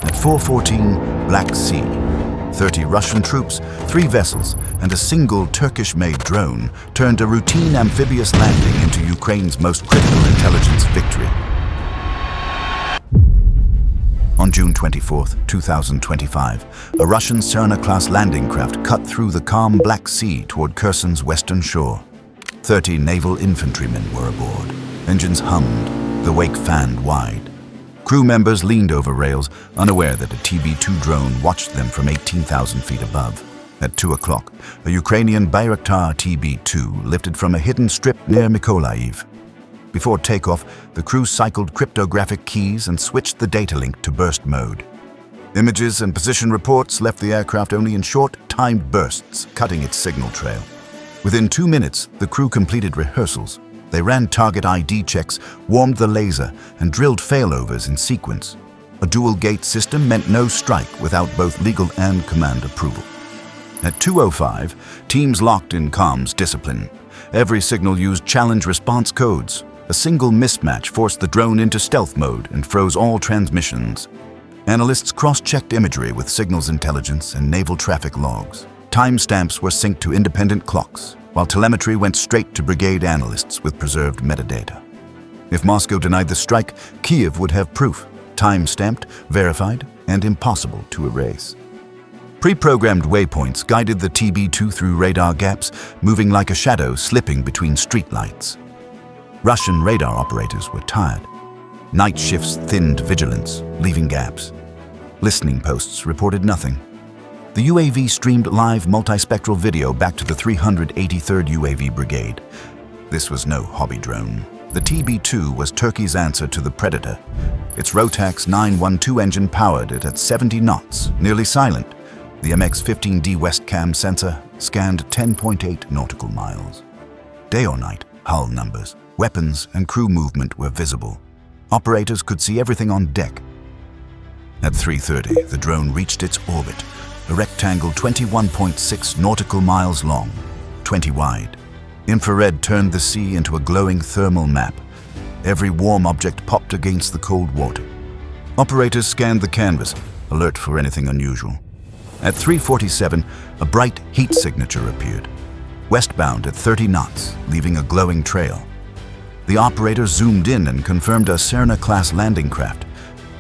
At 4:14, Black Sea. 30 Russian troops, 3 vessels, and a single Turkish-made drone turned a routine amphibious landing into Ukraine's most critical intelligence victory. On June 24, 2025, a Russian Cerna-class landing craft cut through the calm Black Sea toward Kherson's western shore. 30 naval infantrymen were aboard. Engines hummed, the wake fanned wide. Crew members leaned over rails, unaware that a TB2 drone watched them from 18,000 feet above. At 2 o'clock, a Ukrainian Bayraktar TB2 lifted from a hidden strip near Mykolaiv. Before takeoff, the crew cycled cryptographic keys and switched the data link to burst mode. Images and position reports left the aircraft only in short, timed bursts, cutting its signal trail. Within 2 minutes, the crew completed rehearsals. They ran target ID checks, warmed the laser, and drilled failovers in sequence. A dual-gate system meant no strike without both legal and command approval. At 2:05, teams locked in comms discipline. Every signal used challenge response codes. A single mismatch forced the drone into stealth mode and froze all transmissions. Analysts cross-checked imagery with signals intelligence and naval traffic logs. Timestamps were synced to independent clocks, while telemetry went straight to brigade analysts with preserved metadata. If Moscow denied the strike, Kiev would have proof, time-stamped, verified, and impossible to erase. Pre-programmed waypoints guided the TB2 through radar gaps, moving like a shadow slipping between streetlights. Russian radar operators were tired. Night shifts thinned vigilance, leaving gaps. Listening posts reported nothing. The UAV streamed live multispectral video back to the 383rd UAV Brigade. This was no hobby drone. The TB2 was Turkey's answer to the Predator. Its Rotax 912 engine powered it at 70 knots, nearly silent. The MX-15D Westcam sensor scanned 10.8 nautical miles. Day or night, hull numbers, weapons, and crew movement were visible. Operators could see everything on deck. At 3:30, the drone reached its orbit, a rectangle 21.6 nautical miles long, 20 wide. Infrared turned the sea into a glowing thermal map. Every warm object popped against the cold water. Operators scanned the canvas, alert for anything unusual. At 3:47, a bright heat signature appeared, westbound at 30 knots, leaving a glowing trail. The operator zoomed in and confirmed a Cerna-class landing craft.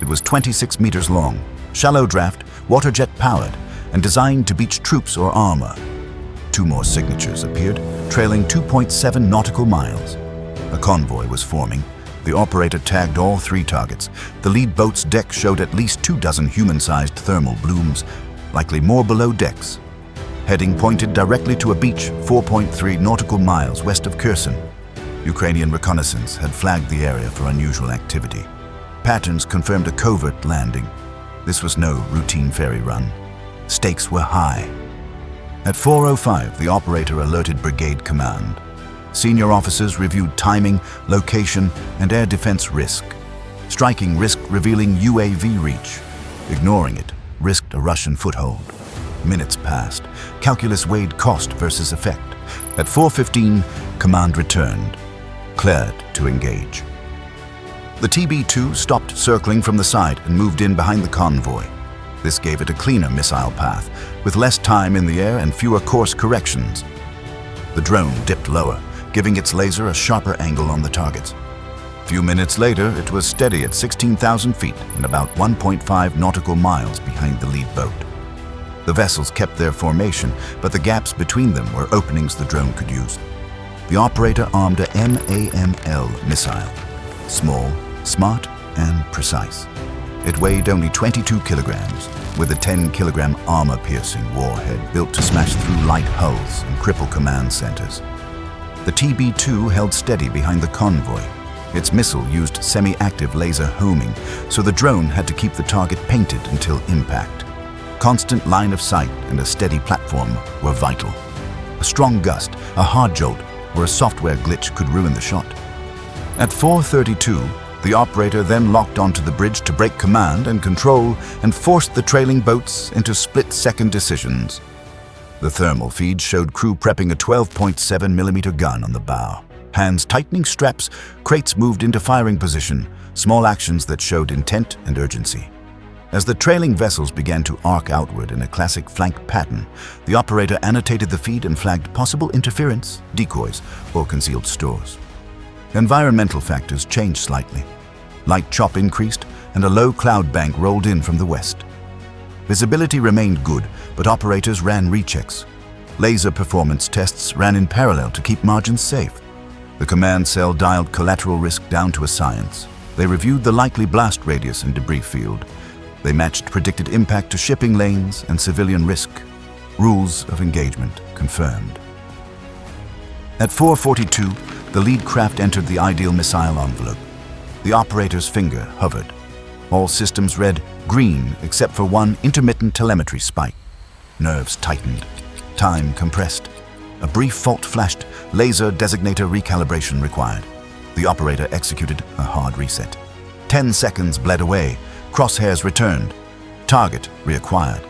It was 26 meters long, shallow draft, water-jet powered, and designed to beach troops or armor. 2 more signatures appeared, trailing 2.7 nautical miles. A convoy was forming. The operator tagged all 3 targets. The lead boat's deck showed at least 24 human-sized thermal blooms, likely more below decks. Heading pointed directly to a beach 4.3 nautical miles west of Kherson. Ukrainian reconnaissance had flagged the area for unusual activity. Patterns confirmed a covert landing. This was no routine ferry run. Stakes were high. At 4:05, the operator alerted brigade command. Senior officers reviewed timing, location, and air defense risk. Striking risked revealing UAV reach. Ignoring it risked a Russian foothold. Minutes passed. Calculus weighed cost versus effect. At 4:15, command returned, cleared to engage. The TB2 stopped circling from the side and moved in behind the convoy. This gave it a cleaner missile path, with less time in the air and fewer course corrections. The drone dipped lower, giving its laser a sharper angle on the targets. Few minutes later, it was steady at 16,000 feet and about 1.5 nautical miles behind the lead boat. The vessels kept their formation, but the gaps between them were openings the drone could use. The operator armed a MAML missile. Small, smart, and precise. It weighed only 22 kilograms, with a 10-kilogram armor-piercing warhead built to smash through light hulls and cripple command centers. The TB2 held steady behind the convoy. Its missile used semi-active laser homing, so the drone had to keep the target painted until impact. Constant line of sight and a steady platform were vital. A strong gust, a hard jolt, or a software glitch could ruin the shot. At 4:32, the operator then locked onto the bridge to break command and control and forced the trailing boats into split-second decisions. The thermal feed showed crew prepping a 12.7mm gun on the bow. Hands tightening straps, crates moved into firing position, small actions that showed intent and urgency. As the trailing vessels began to arc outward in a classic flank pattern, the operator annotated the feed and flagged possible interference, decoys, or concealed stores. Environmental factors changed slightly. Light chop increased, and a low cloud bank rolled in from the west. Visibility remained good, but operators ran rechecks. Laser performance tests ran in parallel to keep margins safe. The command cell dialed collateral risk down to a science. They reviewed the likely blast radius and debris field. They matched predicted impact to shipping lanes and civilian risk. Rules of engagement confirmed. At 4:42, the lead craft entered the ideal missile envelope. The operator's finger hovered. All systems read green except for one intermittent telemetry spike. Nerves tightened. Time compressed. A brief fault flashed. Laser designator recalibration required. The operator executed a hard reset. 10 seconds bled away. Crosshairs returned. Target reacquired.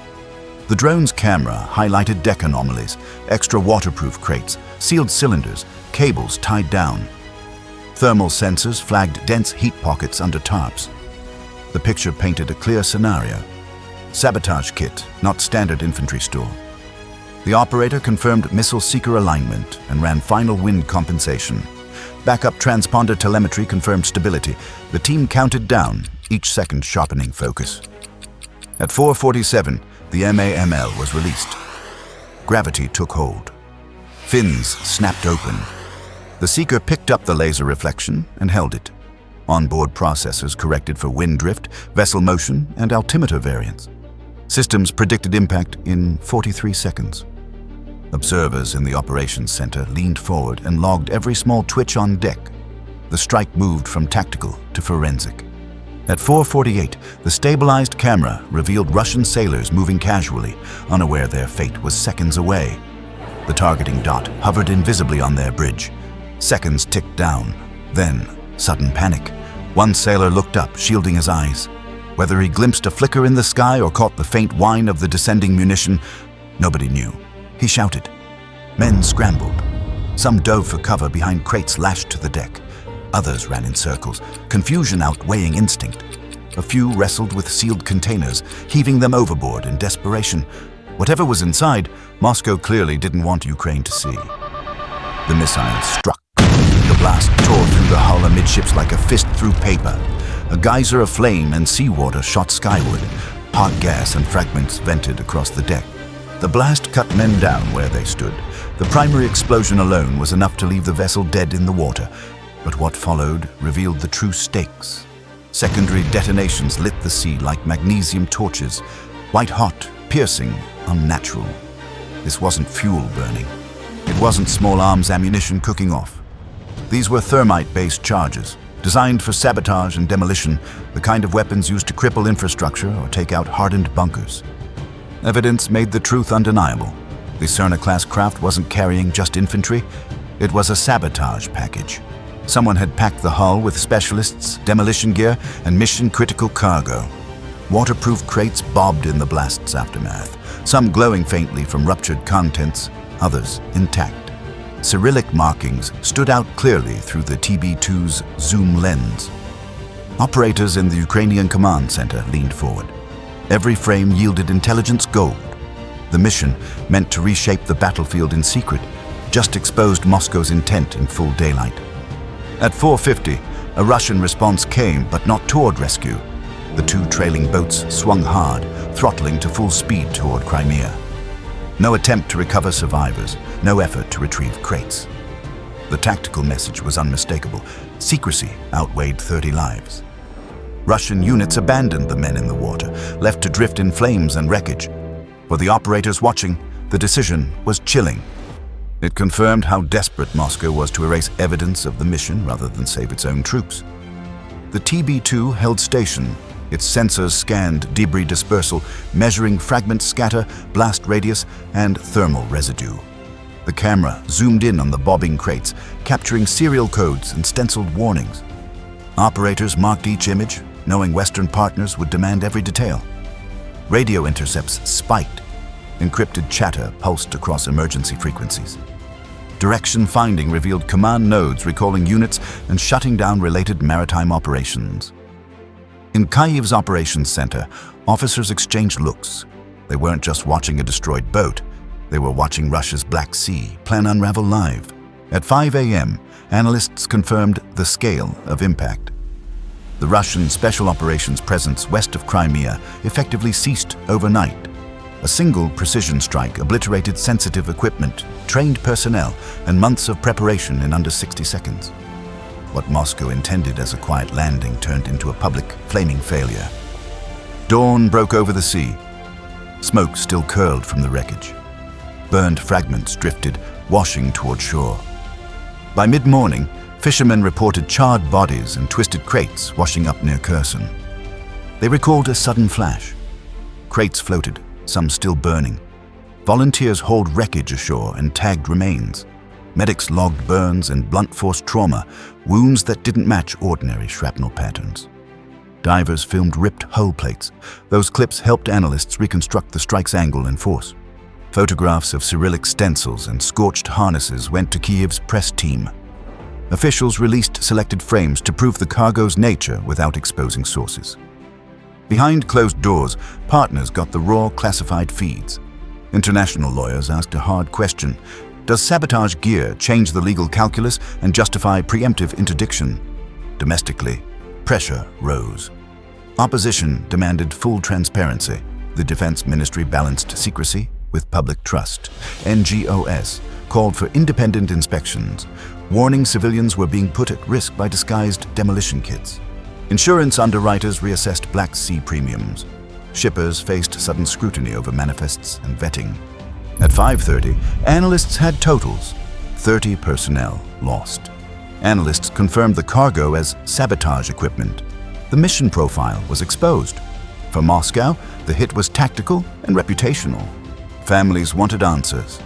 The drone's camera highlighted deck anomalies, extra waterproof crates, sealed cylinders, cables tied down. Thermal sensors flagged dense heat pockets under tarps. The picture painted a clear scenario. Sabotage kit, not standard infantry store. The operator confirmed missile seeker alignment and ran final wind compensation. Backup transponder telemetry confirmed stability. The team counted down, each second sharpening focus. At 4:47, the MAML was released. Gravity took hold. Fins snapped open. The seeker picked up the laser reflection and held it. Onboard processors corrected for wind drift, vessel motion, and altimeter variance. Systems predicted impact in 43 seconds. Observers in the operations center leaned forward and logged every small twitch on deck. The strike moved from tactical to forensic. At 4:48, the stabilized camera revealed Russian sailors moving casually, unaware their fate was seconds away. The targeting dot hovered invisibly on their bridge. Seconds ticked down. Then, sudden panic. One sailor looked up, shielding his eyes. Whether he glimpsed a flicker in the sky or caught the faint whine of the descending munition, nobody knew. He shouted. Men scrambled. Some dove for cover behind crates lashed to the deck. Others ran in circles, confusion outweighing instinct. A few wrestled with sealed containers, heaving them overboard in desperation. Whatever was inside, Moscow clearly didn't want Ukraine to see. The missile struck. The blast tore through the hull amidships like a fist through paper. A geyser of flame and seawater shot skyward. Hot gas and fragments vented across the deck. The blast cut men down where they stood. The primary explosion alone was enough to leave the vessel dead in the water. But what followed revealed the true stakes. Secondary detonations lit the sea like magnesium torches. White-hot, piercing, unnatural. This wasn't fuel burning. It wasn't small arms ammunition cooking off. These were thermite-based charges, designed for sabotage and demolition, the kind of weapons used to cripple infrastructure or take out hardened bunkers. Evidence made the truth undeniable. The Cerna-class craft wasn't carrying just infantry. It was a sabotage package. Someone had packed the hull with specialists, demolition gear, and mission-critical cargo. Waterproof crates bobbed in the blast's aftermath, some glowing faintly from ruptured contents, others intact. Cyrillic markings stood out clearly through the TB2's zoom lens. Operators in the Ukrainian command center leaned forward. Every frame yielded intelligence gold. The mission, meant to reshape the battlefield in secret, just exposed Moscow's intent in full daylight. At 4:50, a Russian response came, but not toward rescue. The two trailing boats swung hard, throttling to full speed toward Crimea. No attempt to recover survivors, no effort to retrieve crates. The tactical message was unmistakable. Secrecy outweighed 30 lives. Russian units abandoned the men in the water, left to drift in flames and wreckage. For the operators watching, the decision was chilling. It confirmed how desperate Moscow was to erase evidence of the mission rather than save its own troops. The TB2 held station. Its sensors scanned debris dispersal, measuring fragment scatter, blast radius, and thermal residue. The camera zoomed in on the bobbing crates, capturing serial codes and stenciled warnings. Operators marked each image, knowing Western partners would demand every detail. Radio intercepts spiked. Encrypted chatter pulsed across emergency frequencies. Direction finding revealed command nodes recalling units and shutting down related maritime operations. In Kyiv's operations center, officers exchanged looks. They weren't just watching a destroyed boat. They were watching Russia's Black Sea plan unravel live. At 5 a.m., analysts confirmed the scale of impact. The Russian special operations presence west of Crimea effectively ceased overnight. A single precision strike obliterated sensitive equipment, trained personnel, and months of preparation in under 60 seconds. What Moscow intended as a quiet landing turned into a public, flaming failure. Dawn broke over the sea. Smoke still curled from the wreckage. Burned fragments drifted, washing toward shore. By mid-morning, fishermen reported charred bodies and twisted crates washing up near Kherson. They recalled a sudden flash. Crates floated, some still burning. Volunteers hauled wreckage ashore and tagged remains. Medics logged burns and blunt force trauma, wounds that didn't match ordinary shrapnel patterns. Divers filmed ripped hull plates. Those clips helped analysts reconstruct the strike's angle and force. Photographs of Cyrillic stencils and scorched harnesses went to Kyiv's press team. Officials released selected frames to prove the cargo's nature without exposing sources. Behind closed doors, partners got the raw, classified feeds. International lawyers asked a hard question. Does sabotage gear change the legal calculus and justify preemptive interdiction? Domestically, pressure rose. Opposition demanded full transparency. The Defense Ministry balanced secrecy with public trust. NGOs called for independent inspections, warning civilians were being put at risk by disguised demolition kits. Insurance underwriters reassessed Black Sea premiums. Shippers faced sudden scrutiny over manifests and vetting. At 5:30, analysts had totals. 30 personnel lost. Analysts confirmed the cargo as sabotage equipment. The mission profile was exposed. For Moscow, the hit was tactical and reputational. Families wanted answers.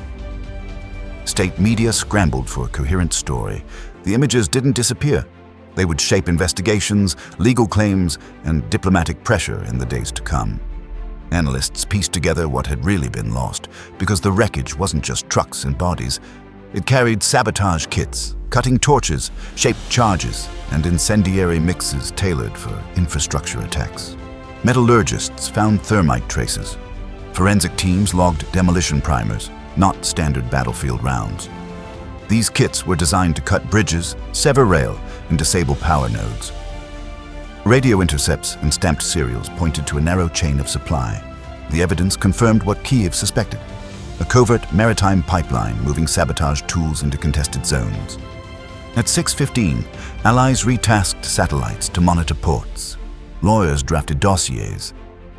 State media scrambled for a coherent story. The images didn't disappear. They would shape investigations, legal claims, and diplomatic pressure in the days to come. Analysts pieced together what had really been lost, because the wreckage wasn't just trucks and bodies. It carried sabotage kits, cutting torches, shaped charges, and incendiary mixes tailored for infrastructure attacks. Metallurgists found thermite traces. Forensic teams logged demolition primers, not standard battlefield rounds. These kits were designed to cut bridges, sever rail, and disable power nodes. Radio intercepts and stamped serials pointed to a narrow chain of supply. The evidence confirmed what Kyiv suspected: a covert maritime pipeline moving sabotage tools into contested zones. At 6:15, allies retasked satellites to monitor ports. Lawyers drafted dossiers.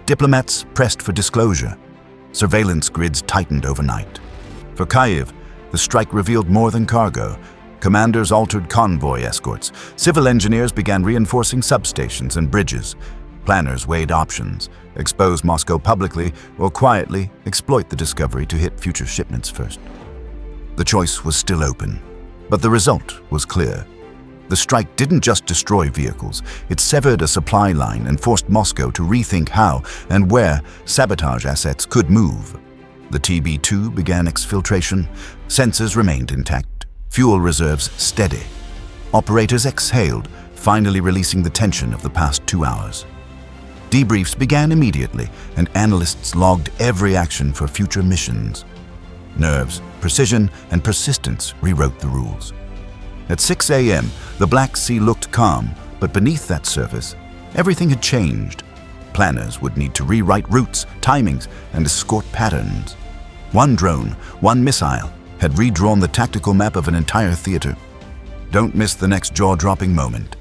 Diplomats pressed for disclosure. Surveillance grids tightened overnight. For Kyiv, the strike revealed more than cargo. Commanders altered convoy escorts. Civil engineers began reinforcing substations and bridges. Planners weighed options: expose Moscow publicly or quietly exploit the discovery to hit future shipments first. The choice was still open, but the result was clear. The strike didn't just destroy vehicles, it severed a supply line and forced Moscow to rethink how and where sabotage assets could move. The TB2 began exfiltration, sensors remained intact, fuel reserves steady. Operators exhaled, finally releasing the tension of the past 2 hours. Debriefs began immediately, and analysts logged every action for future missions. Nerves, precision, and persistence rewrote the rules. At 6 a.m., the Black Sea looked calm, but beneath that surface, everything had changed. Planners would need to rewrite routes, timings, and escort patterns. One drone, one missile, had redrawn the tactical map of an entire theater. Don't miss the next jaw-dropping moment.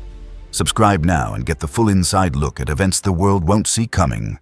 Subscribe now and get the full inside look at events the world won't see coming.